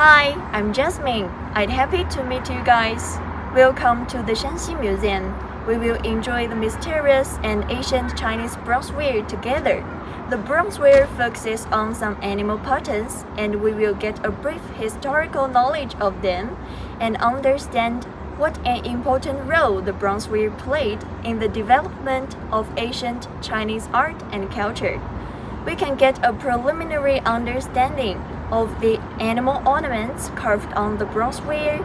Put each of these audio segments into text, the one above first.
Hi, I'm Jasmine. I'm happy to meet you guys. Welcome to the Shanxi Museum. We will enjoy the mysterious and ancient Chinese bronzeware together. The bronzeware focuses on some animal patterns, and we will get a brief historical knowledge of them and understand what an important role the bronzeware played in the development of ancient Chinese art and culture. We can get a preliminary understanding of the animal ornaments carved on the bronzeware,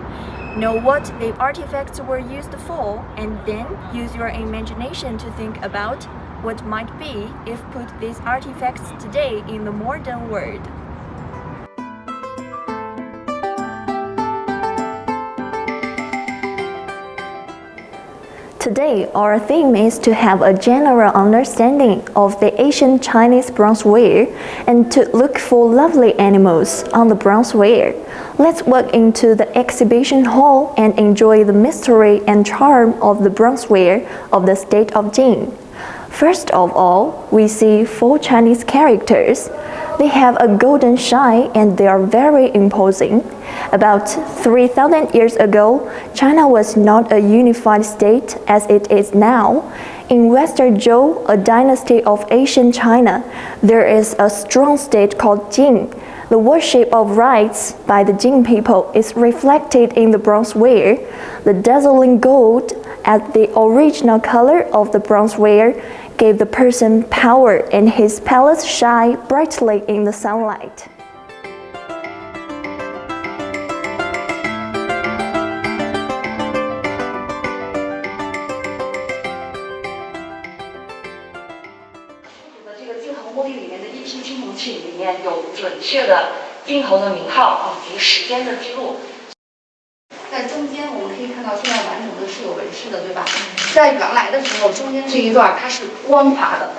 know what the artifacts were used for, and then use your imagination to think about what might be if put these artifacts today in the modern world. Today, our theme is to have a general understanding of the ancient Chinese bronzeware and to look for lovely animals on the bronzeware. Let's walk into the exhibition hall and enjoy the mystery and charm of the bronzeware of the state of Jing. First of all, we see 4 Chinese characters. They have a golden shine and they are very imposing. About 3,000 years ago, China was not a unified state as it is now. In Western Zhou, a dynasty of ancient China, there is a strong state called Jing. The worship of rites by the Jing people is reflected in the bronzeware. The dazzling gold, as the original color of the bronzeware, gave the person power and his palace shine brightly in the sunlight.在中间我们可以看到，现在完整的是有纹饰的，对吧？在原来的时候，中间这一段它是光滑的。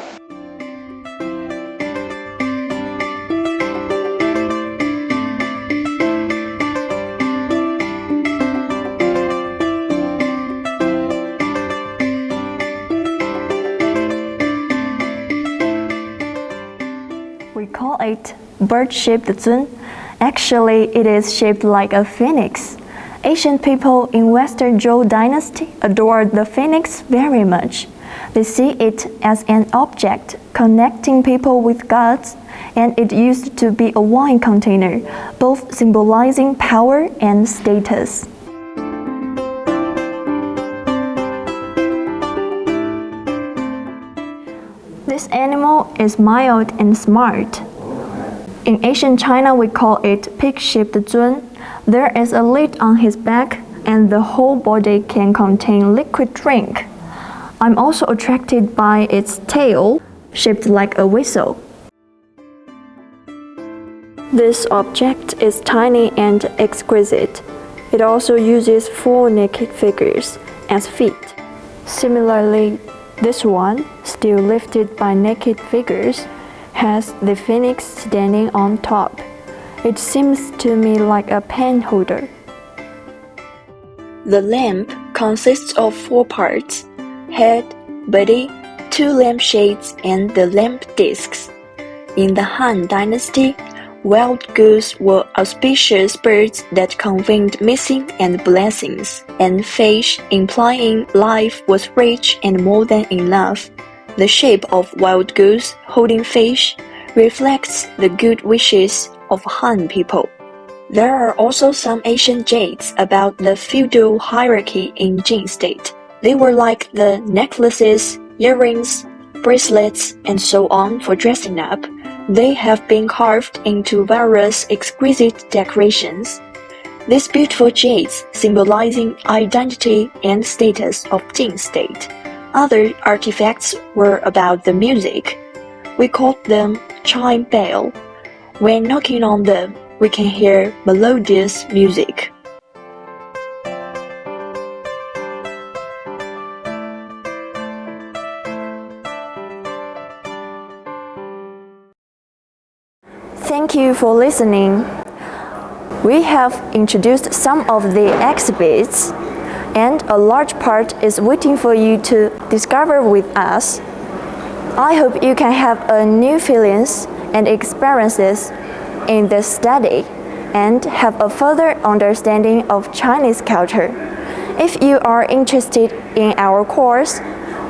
We call it bird-shaped zun. Actually, it is shaped like a phoenix. Ancient people in Western Zhou dynasty adored the phoenix very much. They see it as an object connecting people with gods, and it used to be a wine container, both symbolizing power and status. This animal is mild and smart. In ancient China, we call it pig-shaped zun. There is a lid on his back, and the whole body can contain liquid drink. I'm also attracted by its tail, shaped like a whistle. This object is tiny and exquisite. It also uses 4 naked figures as feet. Similarly, this one, still lifted by naked figures, has the phoenix standing on top. It seems to me like a pen holder. The lamp consists of 4 parts: head, body, 2 lampshades, and the lamp discs. In the Han Dynasty, wild goose were auspicious birds that conveyed missing and blessings, and fish implying life was rich and more than enough. The shape of wild goose holding fish reflects the good wishes of Han people. There are also some ancient jades about the feudal hierarchy in Jing state. They were like the necklaces, earrings, bracelets, and so on for dressing up. They have been carved into various exquisite decorations. These beautiful jades symbolizing identity and status of Jing state. Other artifacts were about the music. We called them chime bell. When knocking on them, we can hear melodious music. Thank you for listening. We have introduced some of the exhibits, and a large part is waiting for you to discover with us. I hope you can have a new feelings and experiences in this study. and have a further understanding of Chinese culture. If you are interested in our course,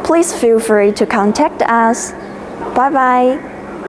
please feel free to contact us. Bye bye.